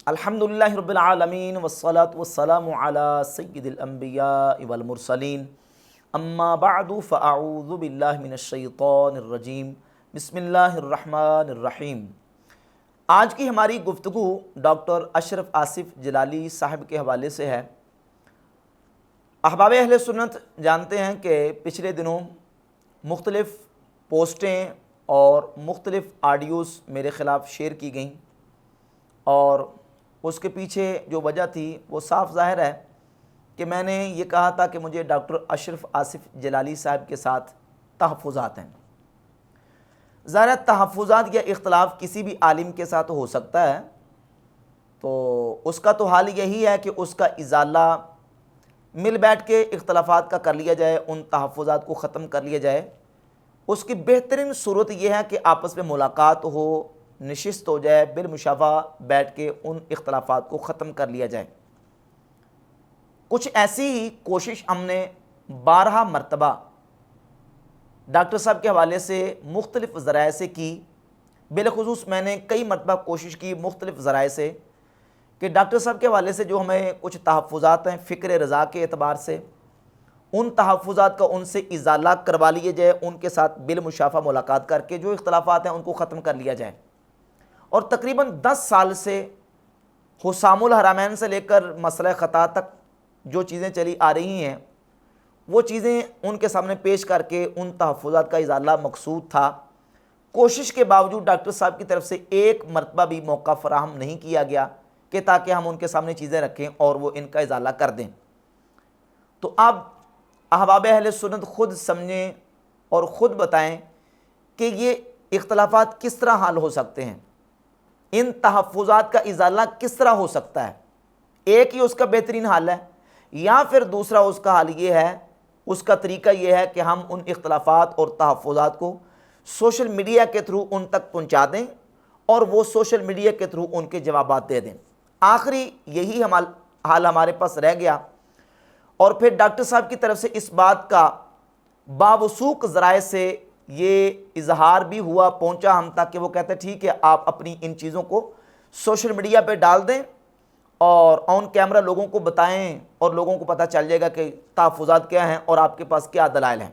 الحمدللہ رب العالمین والصلاة والسلام علی سید الانبیاء والمرسلین اما بعد فاعوذ باللہ من الشیطان الرجیم بسم اللہ الرحمن الرحیم۔ آج کی ہماری گفتگو ڈاکٹر اشرف آصف جلالی صاحب کے حوالے سے ہے۔ احباب اہل سنت جانتے ہیں کہ پچھلے دنوں مختلف پوسٹیں اور مختلف آڈیوز میرے خلاف شیئر کی گئیں، اور اس کے پیچھے جو وجہ تھی وہ صاف ظاہر ہے کہ میں نے یہ کہا تھا کہ مجھے ڈاکٹر اشرف آصف جلالی صاحب کے ساتھ تحفظات ہیں۔ ظاہر تحفظات یا اختلاف کسی بھی عالم کے ساتھ ہو سکتا ہے، تو اس کا تو حال یہی ہے کہ اس کا ازالہ مل بیٹھ کے اختلافات کا کر لیا جائے، ان تحفظات کو ختم کر لیا جائے۔ اس کی بہترین صورت یہ ہے کہ آپس میں ملاقات ہو، نشست ہو جائے، بالمشافہ بیٹھ کے ان اختلافات کو ختم کر لیا جائے۔ کچھ ایسی ہی کوشش ہم نے 12 مرتبہ ڈاکٹر صاحب کے حوالے سے مختلف ذرائع سے کی۔ بالخصوص میں نے کئی مرتبہ کوشش کی مختلف ذرائع سے کہ ڈاکٹر صاحب کے حوالے سے جو ہمیں کچھ تحفظات ہیں فکر رضا کے اعتبار سے، ان تحفظات کا ان سے ازالہ کروا لیا جائے، ان کے ساتھ بالمشافہ ملاقات کر کے جو اختلافات ہیں ان کو ختم کر لیا جائے۔ اور تقریباً 10 سال سے حسام الحرمین سے لے کر مسئلہ خطا تک جو چیزیں چلی آ رہی ہیں، وہ چیزیں ان کے سامنے پیش کر کے ان تحفظات کا ازالہ مقصود تھا۔ کوشش کے باوجود ڈاکٹر صاحب کی طرف سے ایک مرتبہ بھی موقع فراہم نہیں کیا گیا کہ تاکہ ہم ان کے سامنے چیزیں رکھیں اور وہ ان کا ازالہ کر دیں۔ تو اب احباب اہل سنت خود سمجھیں اور خود بتائیں کہ یہ اختلافات کس طرح حل ہو سکتے ہیں، ان تحفظات کا ازالہ کس طرح ہو سکتا ہے۔ ایک ہی اس کا بہترین حل ہے، یا پھر دوسرا اس کا حل یہ ہے، اس کا طریقہ یہ ہے کہ ہم ان اختلافات اور تحفظات کو سوشل میڈیا کے تھرو ان تک پہنچا دیں اور وہ سوشل میڈیا کے تھرو ان کے جوابات دے دیں۔ آخری یہی حال ہمارے پاس رہ گیا، اور پھر ڈاکٹر صاحب کی طرف سے اس بات کا باوثوق ذرائع سے یہ اظہار بھی ہوا، پہنچا ہم تک کہ وہ کہتے ہیں ٹھیک ہے آپ اپنی ان چیزوں کو سوشل میڈیا پہ ڈال دیں اور آن کیمرہ لوگوں کو بتائیں، اور لوگوں کو پتہ چل جائے گا کہ تحفظات کیا ہیں اور آپ کے پاس کیا دلائل ہیں۔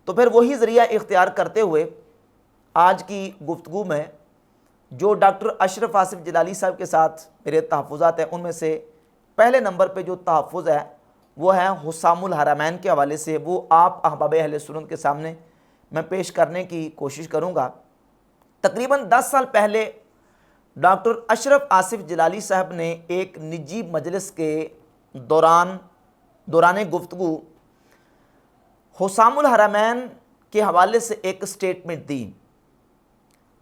تو پھر وہی ذریعہ اختیار کرتے ہوئے آج کی گفتگو میں جو ڈاکٹر اشرف آصف جلالی صاحب کے ساتھ میرے تحفظات ہیں، ان میں سے پہلے نمبر پہ جو تحفظ ہے وہ ہے حسام الحرمین کے حوالے سے، وہ آپ احباب اہل سنت کے سامنے میں پیش کرنے کی کوشش کروں گا۔ تقریباً 10 سال پہلے ڈاکٹر اشرف آصف جلالی صاحب نے ایک نجی مجلس کے دوران گفتگو حسام الحرمین کے حوالے سے ایک سٹیٹمنٹ دی۔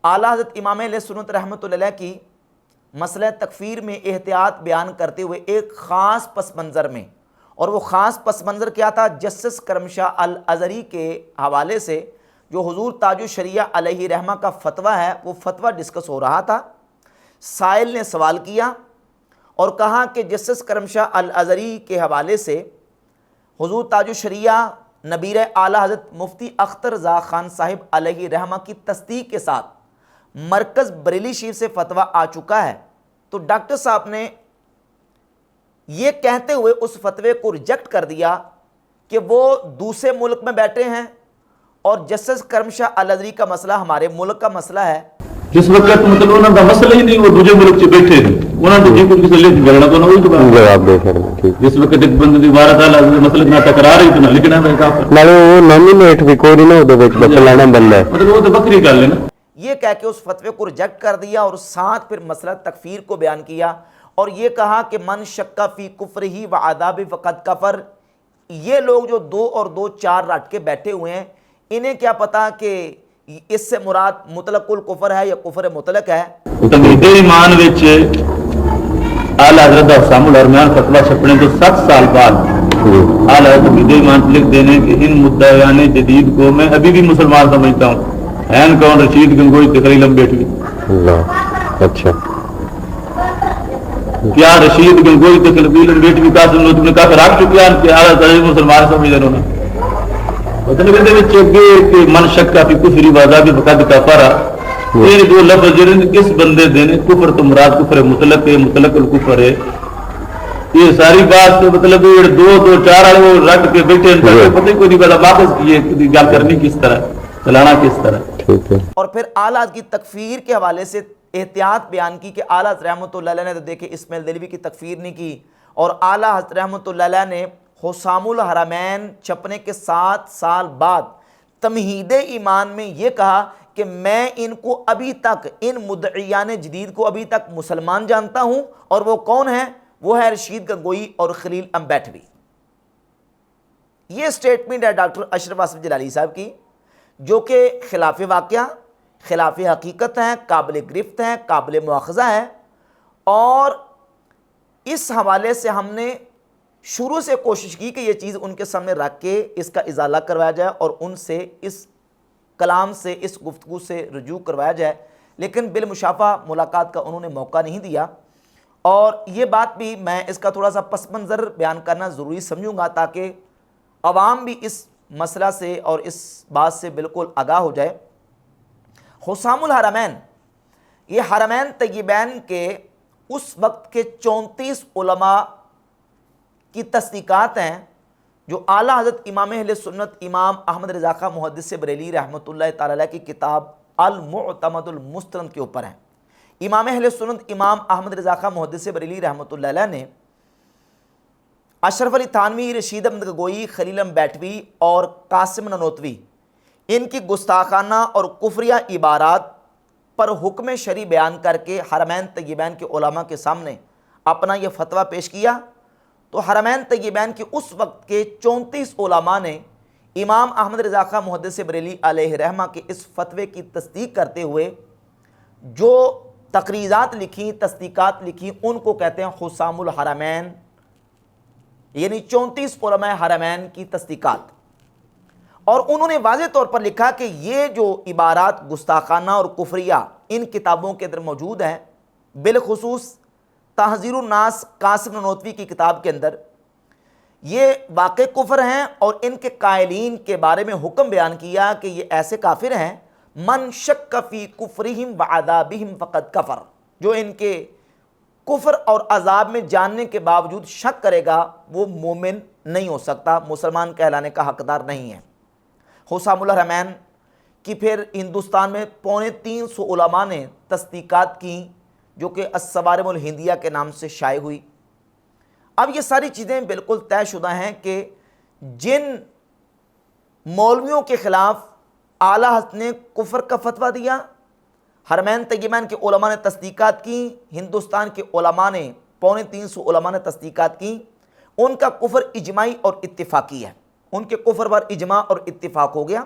اعلیٰ حضرت امام اہل سنت رحمۃ اللہ علیہ کی مسئلہ تکفیر میں احتیاط بیان کرتے ہوئے ایک خاص پس منظر میں، اور وہ خاص پس منظر کیا تھا، جسٹس کرم شاہ الازہری کے حوالے سے جو حضور تاج الشریعہ علیہ رحمہ کا فتویٰ ہے، وہ فتویٰ ڈسکس ہو رہا تھا۔ سائل نے سوال کیا اور کہا کہ جسٹس کرم شاہ الازہری کے حوالے سے حضور تاج الشریعہ نبیر اعلیٰ حضرت مفتی اختر رضا خان صاحب علیہ رحمہ کی تصدیق کے ساتھ مرکز بریلی شریف سے فتویٰ آ چکا ہے۔ تو ڈاکٹر صاحب نے یہ کہتے ہوئے اس فتوے کو ریجیکٹ کر دیا کہ وہ دوسرے ملک میں بیٹھے ہیں اور جسٹس کرم شاہ الازہری کا مسئلہ ہمارے ملک کا مسئلہ ہے۔ جس وقت مطلب انہوں کا مسئلہ ہی نہیں، وہ دوسرے ملک سے بیٹھے ہیں، انہوں نے جی کچھ لکھ گرنا تو نہ ہوئی تو جواب دے کر جس وقت ایک بندے دی بارہ سال مسئلہ نہ ٹکرا رہی تو نہ لکھنا ہے کافر، نالے وہ نامینیٹ بھی کوئی نہ ہوتے وچ بتلانا بننا ہے، مطلب وہ تو بکری گل ہے نا۔ یہ کہہ کے اس فتوے کو ریجیکٹ کر دیا اور ساتھ پھر مسئلہ تکفیر کو بیان کیا، اور یہ کہا کہ من شک فی کفرہ و عذاب فقد کفر۔ یہ لوگ جو 2 اور 2 4 رٹ کے بیٹھے ہوئے ہیں، انہیں کیا پتا کہ اس سے مراد مطلق الکفر ہے یا کفر مطلق ہے۔ تمہید ایمان وچ اعلیٰ حضرت حسام الحرمین فتویٰ چھپنے تو 7 سال بعد اعلیٰ حضرت تمہید ایمان لکھ دینے کہ ان مدعیان جدید کو میں ابھی بھی مسلمان سمجھتا ہوں، ہیں کون رشید گنگوئی تخلیل امبیٹوی۔ اللہ اچھا، کیا رشید گنگوئی تخلیل امبیٹوی کا سنو تم نے کہا رکھ چکے ہیں کہ اعلیٰ حضرت مسلمان سمجھ رہے ہیں۔ من شک فی کفر و عذاب فقد کفر، یہ دو لفظ کس بندے دینے؟ کفر تو مراد کفر مطلق ہے، مطلق الکفر ہے. یہ ساری بات مطلب دو چار والے رکھ کے بیٹھے پتہ ہی کوئی نہیں پتا واپس کیے گل کرنی کس طرح، چلانا کس طرح. اور پھر اعلیٰ کی تکفیر کے حوالے سے احتیاط بیان کی کہ اعلیٰ رحمۃ اللہ علیہ نے تو دیکھے اسماعیل دہلوی کی تکفیر نہیں کی، اور اعلیٰ رحمۃ اللہ علیہ نے حسام الحرمین چھپنے کے 7 سال بعد تمہید ایمان میں یہ کہا کہ میں ان کو ابھی تک، ان مدعیان جدید کو ابھی تک مسلمان جانتا ہوں، اور وہ کون ہیں؟ وہ ہے رشید گنگوئی اور خلیل امبیٹوی. یہ سٹیٹمنٹ ہے ڈاکٹر اشرف آصف جلالی صاحب کی، جو کہ خلاف واقعہ، خلاف حقیقت ہیں، قابل گرفت ہیں، قابل مواخذہ ہے. اور اس حوالے سے ہم نے شروع سے کوشش کی کہ یہ چیز ان کے سامنے رکھ کے اس کا ازالہ کروایا جائے اور ان سے اس کلام سے، اس گفتگو سے رجوع کروایا جائے، لیکن بالمشافہ ملاقات کا انہوں نے موقع نہیں دیا. اور یہ بات بھی میں اس کا تھوڑا سا پس منظر بیان کرنا ضروری سمجھوں گا تاکہ عوام بھی اس مسئلہ سے اور اس بات سے بالکل آگاہ ہو جائے. حسام الحرمین یہ حرمین طیبین کے اس وقت کے 34 علماء کی تصدیقات ہیں جو اعلیٰ حضرت امام اہل سنت امام احمد رضا خاں محدث بریلوی رحمۃ اللہ تعالی علیہ کی کتاب المعتمد المستند کے اوپر ہیں. امام اہل سنت امام احمد رضا خاں محدث بریلوی رحمۃ اللہ علیہ نے اشرف علی تھانوی، رشید احمد گنگوئی، خلیل امبیٹوی اور قاسم نانوتوی ان کی گستاخانہ اور کفریہ عبارات پر حکم شرعی بیان کر کے حرمین طیبین کے علماء کے سامنے اپنا یہ فتویٰ پیش کیا. تو حرمین طیبین کے اس وقت کے 34 علماء نے امام احمد رضا خاں محدث بریلوی علیہ رحمہ کے اس فتوے کی تصدیق کرتے ہوئے جو تقریضات لکھی، تصدیقات لکھی، ان کو کہتے ہیں حسام الحرمین، یعنی 34 علماء حرمین کی تصدیقات. اور انہوں نے واضح طور پر لکھا کہ یہ جو عبارات گستاخانہ اور کفریہ ان کتابوں کے اندر موجود ہیں، بالخصوص تحذیر الناس قاسم نانوتوی کی کتاب کے اندر، یہ واقع کفر ہیں. اور ان کے قائلین کے بارے میں حکم بیان کیا کہ یہ ایسے کافر ہیں من شک فی کفرہم وعذابہم فقد کفر، جو ان کے کفر اور عذاب میں جاننے کے باوجود شک کرے گا وہ مومن نہیں ہو سکتا، مسلمان کہلانے کا حقدار نہیں ہے. حسام الحرمین کی پھر ہندوستان میں 350 علماء نے تصدیقات کی جو کہ الصوارم الہندیہ کے نام سے شائع ہوئی. اب یہ ساری چیزیں بالکل طے شدہ ہیں کہ جن مولویوں کے خلاف اعلیٰ حضرت نے کفر کا فتویٰ دیا، حرمین طیبین کے علماء نے تصدیقات کی، ہندوستان کے علماء نے 350 علماء نے تصدیقات کی، ان کا کفر اجماعی اور اتفاقی ہے، ان کے کفر پر اجماع اور اتفاق ہو گیا.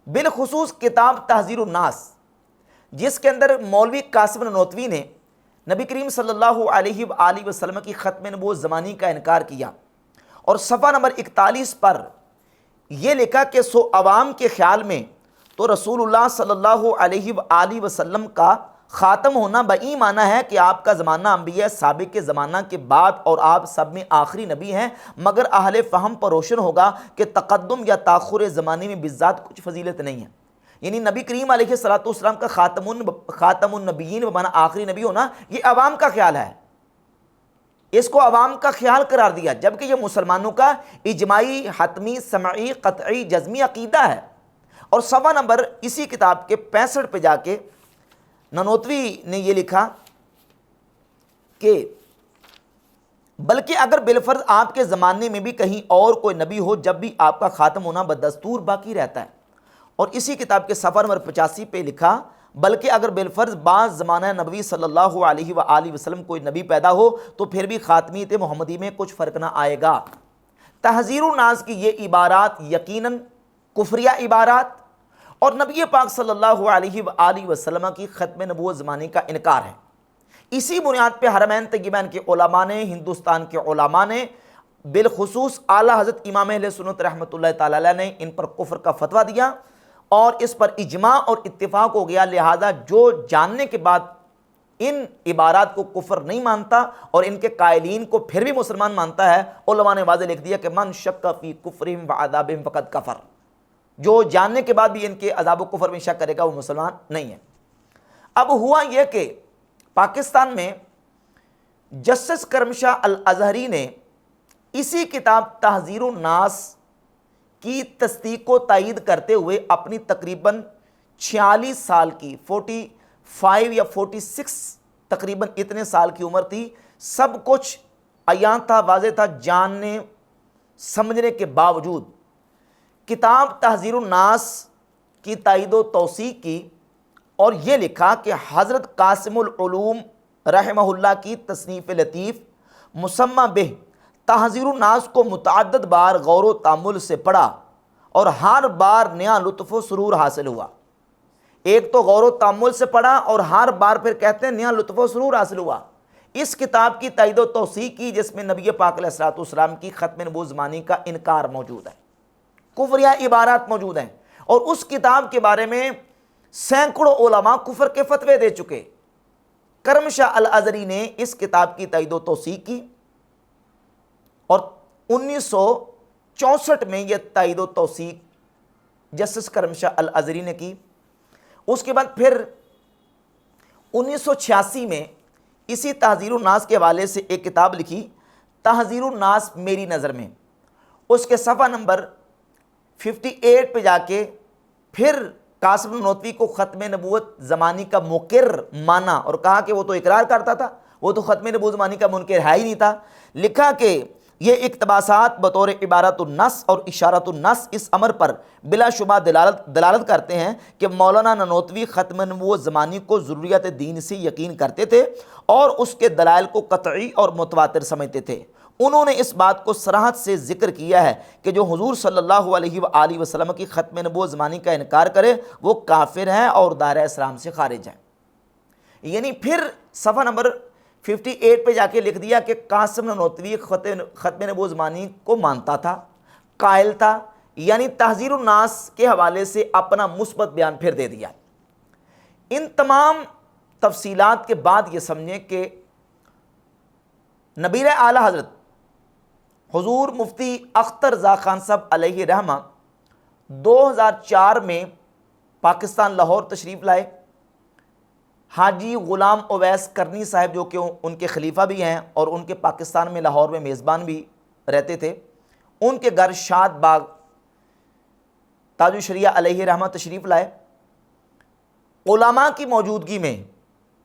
بالخصوص کتاب تحذیر الناس، جس کے اندر مولوی قاسم نانوتوی نے نبی کریم صلی اللہ علیہ وآلہ وسلم کی ختم نبوت زمانی کا انکار کیا، اور صفحہ نمبر 41 پر یہ لکھا کہ سو عوام کے خیال میں تو رسول اللہ صلی اللہ علیہ وآلہ وسلم کا خاتم ہونا بئی معنی ہے کہ آپ کا زمانہ انبیاء سابق کے زمانہ کے بعد اور آپ سب میں آخری نبی ہیں، مگر اہل فہم پر روشن ہوگا کہ تقدم یا تاخر زمانے میں بالذات کچھ فضیلت نہیں ہے. یعنی نبی کریم علیہ السلام کا خاتم النبیین بمعنی آخری نبی ہونا یہ عوام کا خیال ہے، اس کو عوام کا خیال قرار دیا، جبکہ یہ مسلمانوں کا اجماعی، حتمی، سمعی، قطعی، جزمی عقیدہ ہے. اور صفحہ نمبر اسی کتاب کے 65 پہ جا کے نانوتوی نے یہ لکھا کہ بلکہ اگر بالفرض آپ کے زمانے میں بھی کہیں اور کوئی نبی ہو، جب بھی آپ کا خاتم ہونا بدستور باقی رہتا ہے. اور اسی کتاب کے صفحہ نمبر 85 پہ لکھا بلکہ اگر بالفرض بعض زمانہ نبوی صلی اللہ علیہ وآلہ وسلم کوئی نبی پیدا ہو تو پھر بھی خاتمیت محمدی میں کچھ فرق نہ آئے گا. تحذیر الناس کی یہ عبارات یقیناً کفریہ عبارات اور نبی پاک صلی اللہ علیہ وآلہ وسلم کی ختم نبوت زمانے کا انکار ہے. اسی بنیاد پہ حرمین طیبین کے علماء نے، ہندوستان کے علماء نے، بالخصوص اعلیٰ حضرت امام اہل سنت رحمۃ اللہ تعالی علیہ نے ان پر کفر کا فتویٰ دیا اور اس پر اجماع اور اتفاق ہو گیا. لہذا جو جاننے کے بعد ان عبارات کو کفر نہیں مانتا اور ان کے قائلین کو پھر بھی مسلمان مانتا ہے، علماء نے واضح لکھ دیا کہ من شک فی کفرہم وعذابہم فقد کفر. جو جاننے کے بعد بھی ان کے عذاب و کفر میں شک کرے گا وہ مسلمان نہیں ہے۔ اب ہوا یہ کہ پاکستان میں جسٹس کرم شاہ الازہری نے اسی کتاب تحذیر الناس کی تصدیق و تائید کرتے ہوئے اپنی تقریباً 46 سال کی 45 یا 46 تقریباً اتنے سال کی عمر تھی، سب کچھ عیاں تھا، واضح تھا، جاننے سمجھنے کے باوجود کتاب تحذیر الناس کی تائید و توثیق کی اور یہ لکھا کہ حضرت قاسم العلوم رحمہ اللہ کی تصنیف لطیف مسمى بہ تحذیر الناس کو متعدد بار غور و تأمل سے پڑھا اور ہر بار نیا لطف و سرور حاصل ہوا۔ ایک تو غور و تأمل سے پڑھا اور ہر بار پھر کہتے ہیں نیا لطف و سرور حاصل ہوا۔ اس کتاب کی تائید و توثیق کی جس میں نبی پاک علیہ الصلوۃ والسلام کی ختم نبوت زمانی کا انکار موجود ہے، کفریہ عبارات موجود ہیں، اور اس کتاب کے بارے میں سینکڑوں علماء کفر کے فتوے دے چکے۔ کرم شاہ الازہری نے اس کتاب کی تائید و توثیق کی اور 1964 میں یہ تائید و توثیق جسٹس کرم شاہ الازہری نے کی۔ اس کے بعد پھر 1986 میں اسی تحذیر الناس کے حوالے سے ایک کتاب لکھی، تحذیر الناس میری نظر میں۔ اس کے صفحہ نمبر 58 پہ جا کے پھر قاسم نانوتوی کو ختم نبوت زمانی کا مقر مانا اور کہا کہ وہ تو اقرار کرتا تھا، وہ تو ختم نبوت زمانی کا منکر ہے ہی نہیں تھا۔ لکھا کہ یہ اقتباسات بطور عبارت النص اور اشارت النص اس امر پر بلا شبہ دلالت کرتے ہیں کہ مولانا نانوتوی ختم نبوت زمانی کو ضروریات دین سے یقین کرتے تھے اور اس کے دلائل کو قطعی اور متواتر سمجھتے تھے۔ انہوں نے اس بات کو صراحت سے ذکر کیا ہے کہ جو حضور صلی اللہ علیہ وآلہ وسلم کی ختم نبوت زمانی کا انکار کرے وہ کافر ہے اور دائرہ اسلام سے خارج ہے۔ یعنی پھر صفحہ نمبر 58 پہ جا کے لکھ دیا کہ قاسم نانوتوی ختم نبوت زمانی کو مانتا تھا، قائل تھا، یعنی تحذیر الناس کے حوالے سے اپنا مثبت بیان پھر دے دیا۔ ان تمام تفصیلات کے بعد یہ سمجھیں کہ نبیر اعلیٰ حضرت حضور مفتی اختر رضا خان صاحب علیہ رحمہ 2004 میں پاکستان لاہور تشریف لائے۔ حاجی غلام اویس کرنی صاحب جو کہ ان کے خلیفہ بھی ہیں اور ان کے پاکستان میں لاہور میں میزبان بھی رہتے تھے، ان کے گھر شاد باغ تاج الشریعہ علیہ رحمہ تشریف لائے۔ علماء کی موجودگی میں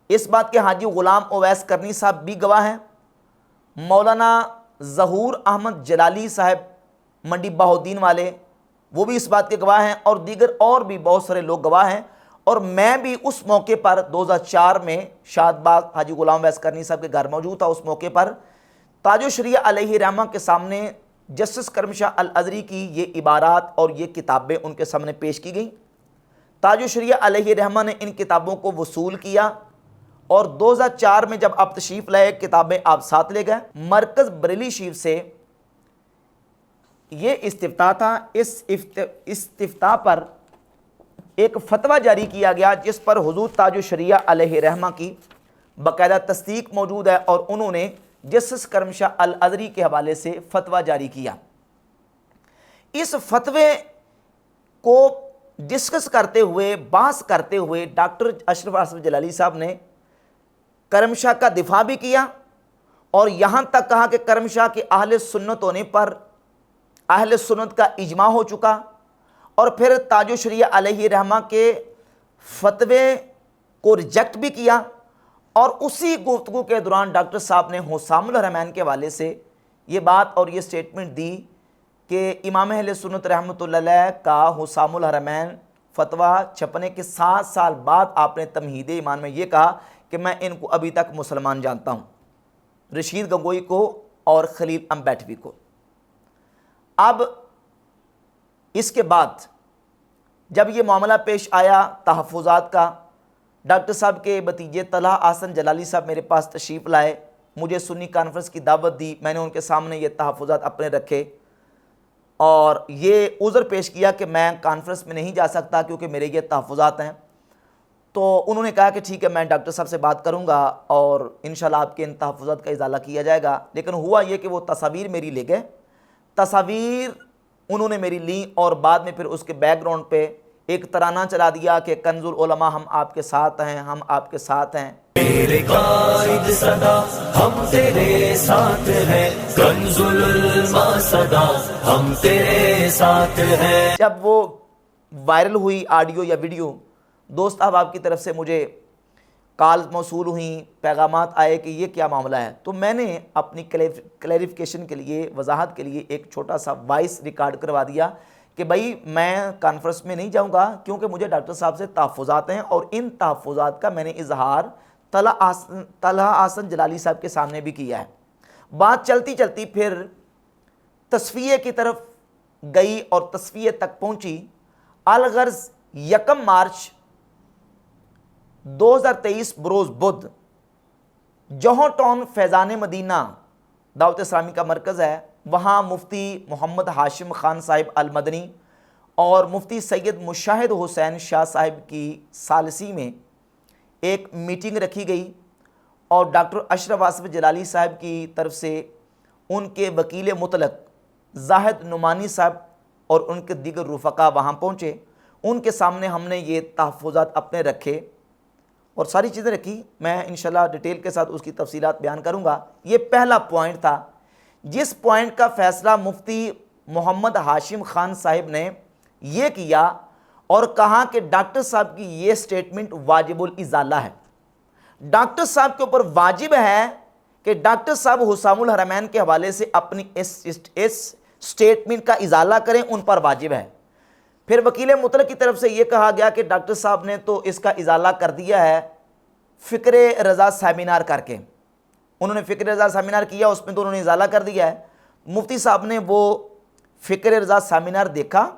اس بات کے حاجی غلام اویس کرنی صاحب بھی گواہ ہیں، مولانا ظہور احمد جلالی صاحب منڈی بہاؤالدین والے وہ بھی اس بات کے گواہ ہیں، اور دیگر اور بھی بہت سارے لوگ گواہ ہیں۔ اور میں بھی اس موقع پر 2004 میں شاد باغ حاجی غلام اویس کرنی صاحب کے گھر موجود تھا۔ اس موقع پر تاج الشریعہ علیہ رحمہ کے سامنے جسٹس کرم شاہ الازہری کی یہ عبارات اور یہ کتابیں ان کے سامنے پیش کی گئیں۔ تاج الشریعہ علیہ رحمہ نے ان کتابوں کو وصول کیا اور 2004 میں جب آپ تشریف لائے کتابیں آپ ساتھ لے گئے۔ مرکز بریلی شریف سے یہ استفتاء تھا، اس استفتاء پر ایک فتویٰ جاری کیا گیا جس پر حضور تاج الشریعہ علیہ رحمہ کی باقاعدہ تصدیق موجود ہے، اور انہوں نے جسٹس کرم شاہ الازہری کے حوالے سے فتویٰ جاری کیا۔ اس فتوے کو ڈسکس کرتے ہوئے بحث کرتے ہوئے ڈاکٹر اشرف اصغر جلالی صاحب نے کرم شاہ کا دفاع بھی کیا اور یہاں تک کہا کہ کرم شاہ کے اہل سنت ہونے پر اہل سنت کا اجماع ہو چکا، اور پھر تاج الشریعہ علیہ رحمہ کے فتوے کو ریجیکٹ بھی کیا۔ اور اسی گفتگو کے دوران ڈاکٹر صاحب نے حسام الحرمین کے حوالے سے یہ بات اور یہ سٹیٹمنٹ دی کہ امام اہل سنت رحمۃ اللہ علیہ کا حسام الحرمین فتویٰ چھپنے کے 7 سال بعد آپ نے تمہید ایمان میں یہ کہا کہ میں ان کو ابھی تک مسلمان جانتا ہوں، رشید گنگوئی کو اور خلیل امبیٹوی کو۔ اب اس کے بعد جب یہ معاملہ پیش آیا تحفظات کا، ڈاکٹر صاحب کے بھتیجے طلحہ احسن جلالی صاحب میرے پاس تشریف لائے، مجھے سنی کانفرنس کی دعوت دی، میں نے ان کے سامنے یہ تحفظات اپنے رکھے اور یہ عذر پیش کیا کہ میں کانفرنس میں نہیں جا سکتا کیونکہ میرے یہ تحفظات ہیں۔ تو انہوں نے کہا کہ ٹھیک ہے میں ڈاکٹر صاحب سے بات کروں گا اور انشاءاللہ آپ کے ان تحفظات کا ازالہ کیا جائے گا۔ لیکن ہوا یہ کہ وہ تصاویر میری لے گئے، تصاویر انہوں نے میری لی اور بعد میں پھر اس کے بیک گراؤنڈ پہ ایک ترانہ چلا دیا کہ کنز العلماء ہم آپ کے ساتھ ہیں، ہم آپ کے ساتھ ہیں۔ میرے قائد صدا ہم تیرے ساتھ ہیں، کنز العلماء صدا ہم تیرے ساتھ ہیں۔ جب وہ وائرل ہوئی آڈیو یا ویڈیو، دوست احباب کی طرف سے مجھے کال موصول ہوئیں، پیغامات آئے کہ یہ کیا معاملہ ہے، تو میں نے اپنی کلیریفیکیشن کے لیے، وضاحت کے لیے ایک چھوٹا سا وائس ریکارڈ کروا دیا کہ بھائی میں کانفرنس میں نہیں جاؤں گا کیونکہ مجھے ڈاکٹر صاحب سے تحفظات ہیں، اور ان تحفظات کا میں نے اظہار طلحہ احسن جلالی صاحب کے سامنے بھی کیا ہے۔ بات چلتی چلتی پھر تصفیے کی طرف گئی اور تصفیے تک پہنچی۔ الغرض 1 مارچ 2023 بروز بدھ جوہر ٹاؤن فیضان مدینہ دعوت اسلامی کا مرکز ہے، وہاں مفتی محمد ہاشم خان صاحب المدنی اور مفتی سید مشاہد حسین شاہ صاحب کی ثالثی میں ایک میٹنگ رکھی گئی، اور ڈاکٹر اشرف آصف جلالی صاحب کی طرف سے ان کے وکیل مطلق زاہد نعمانی صاحب اور ان کے دیگر رفقا وہاں پہنچے۔ ان کے سامنے ہم نے یہ تحفظات اپنے رکھے اور ساری چیزیں رکھی، میں انشاءاللہ ڈیٹیل کے ساتھ اس کی تفصیلات بیان کروں گا۔ یہ پہلا پوائنٹ تھا جس پوائنٹ کا فیصلہ مفتی محمد ہاشم خان صاحب نے یہ کیا اور کہا کہ ڈاکٹر صاحب کی یہ سٹیٹمنٹ واجب الازالہ ہے۔ ڈاکٹر صاحب کے اوپر واجب ہے کہ ڈاکٹر صاحب حسام الحرمین کے حوالے سے اپنی اس سٹیٹمنٹ کا ازالہ کریں، ان پر واجب ہے۔ پھر وکیل مطلق کی طرف سے یہ کہا گیا کہ ڈاکٹر صاحب نے تو اس کا ازالہ کر دیا ہے فکر رضا سیمینار کر کے، انہوں نے فکر رضا سیمینار کیا، اس میں تو انہوں نے ازالہ کر دیا ہے۔ مفتی صاحب نے وہ فکر رضا سیمینار دیکھا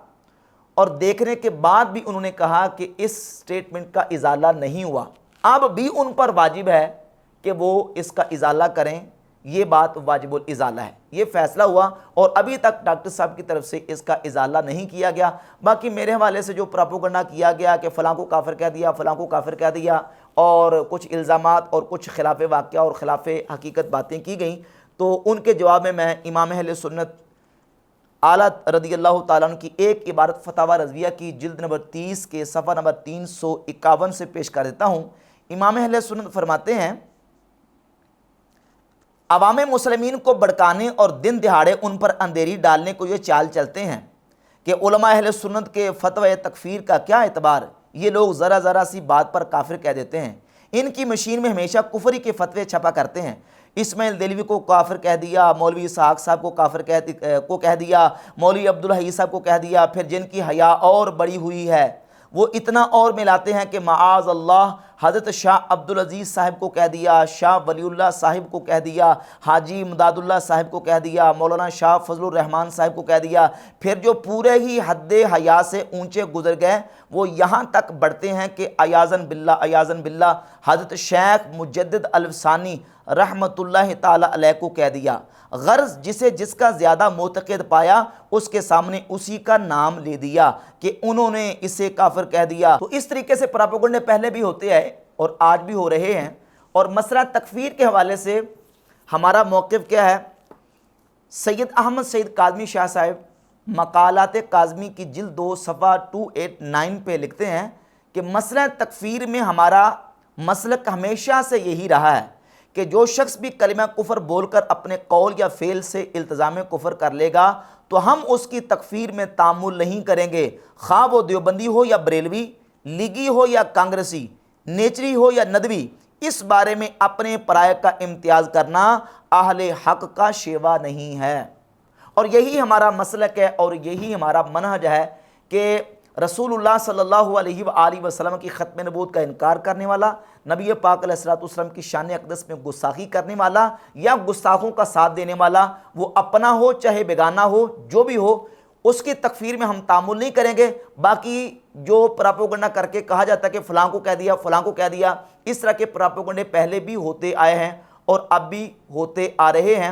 اور دیکھنے کے بعد بھی انہوں نے کہا کہ اس سٹیٹمنٹ کا ازالہ نہیں ہوا، اب بھی ان پر واجب ہے کہ وہ اس کا ازالہ کریں، یہ بات واجب الازالہ ہے۔ یہ فیصلہ ہوا اور ابھی تک ڈاکٹر صاحب کی طرف سے اس کا ازالہ نہیں کیا گیا۔ باقی میرے حوالے سے جو پراپوگنڈا کیا گیا کہ فلاں کو کافر کہہ دیا، فلاں کو کافر کہہ دیا، اور کچھ الزامات اور کچھ خلاف واقعہ اور خلاف حقیقت باتیں کی گئیں، تو ان کے جواب میں امام اہل سنت اعلیٰ رضی اللہ تعالیٰ عنہ کی ایک عبارت فتاوی رضویہ کی جلد نمبر 30 کے صفحہ نمبر 351 سے پیش کر دیتا ہوں۔ امام اہل سنت فرماتے ہیں، عوام مسلمین کو بھڑکانے اور دن دہاڑے ان پر اندھیری ڈالنے کو یہ چال چلتے ہیں کہ علماء اہل سنت کے فتوی تکفیر کا کیا اعتبار، یہ لوگ ذرا ذرا سی بات پر کافر کہہ دیتے ہیں، ان کی مشین میں ہمیشہ کفری کے فتوے چھپا کرتے ہیں۔ اسماعیل دہلوی کو کافر کہہ دیا، مولوی اسحاق صاحب کو کافر کہہ دیا، مولوی عبدالحی صاحب کو کہہ دیا، پھر جن کی حیا اور بڑی ہوئی ہے وہ اتنا اور ملاتے ہیں کہ معاذ اللہ حضرت شاہ عبدالعزیز صاحب کو کہہ دیا، شاہ ولی اللہ صاحب کو کہہ دیا، حاجی امداد اللہ صاحب کو کہہ دیا، مولانا شاہ فضل الرحمان صاحب کو کہہ دیا، پھر جو پورے ہی حد حیا سے اونچے گزر گئے وہ یہاں تک بڑھتے ہیں کہ ایاذن باللہ حضرت شیخ مجدد الفسانی رحمت اللہ تعالی علیہ کو کہہ دیا۔ غرض جسے جس کا زیادہ معتقد پایا اس کے سامنے اسی کا نام لے دیا کہ انہوں نے اسے کافر کہہ دیا۔ تو اس طریقے سے پراپیگنڈے پہلے بھی ہوتے ہیں اور آج بھی ہو رہے ہیں، اور مسئلہ تکفیر کے حوالے سے ہمارا موقف کیا ہے؟ سید احمد سعید کاظمی شاہ صاحب مقالات کاظمی کی جلد 2 صفحہ 289 پہ لکھتے ہیں کہ مسئلہ تکفیر میں ہمارا مسلک ہمیشہ سے یہی رہا ہے کہ جو شخص بھی کلمہ کفر بول کر اپنے قول یا فعل سے التزام کفر کر لے گا تو ہم اس کی تکفیر میں تعامل نہیں کریں گے، خواہ وہ دیوبندی ہو یا بریلوی، لیگی ہو یا کانگریسی، نیچری ہو یا ندوی۔ اس بارے میں اپنے پرائے کا امتیاز کرنا اہل حق کا شیوا نہیں ہے، اور یہی ہمارا مسلک ہے اور یہی ہمارا منہج ہے کہ رسول اللہ صلی اللہ علیہ وآلہ وسلم کی ختم نبوت کا انکار کرنے والا، نبی پاک علیہ السلام کی شان اقدس میں گستاخی کرنے والا یا گستاخوں کا ساتھ دینے والا، وہ اپنا ہو چاہے بیگانہ ہو، جو بھی ہو، اس کی تکفیر میں ہم تعامل نہیں کریں گے۔ باقی جو پراپوگنڈا کر کے کہا جاتا ہے کہ فلاں کو کہہ دیا، فلاں کو کہہ دیا، اس طرح کے پراپوگنڈے پہلے بھی ہوتے آئے ہیں اور اب بھی ہوتے آ رہے ہیں۔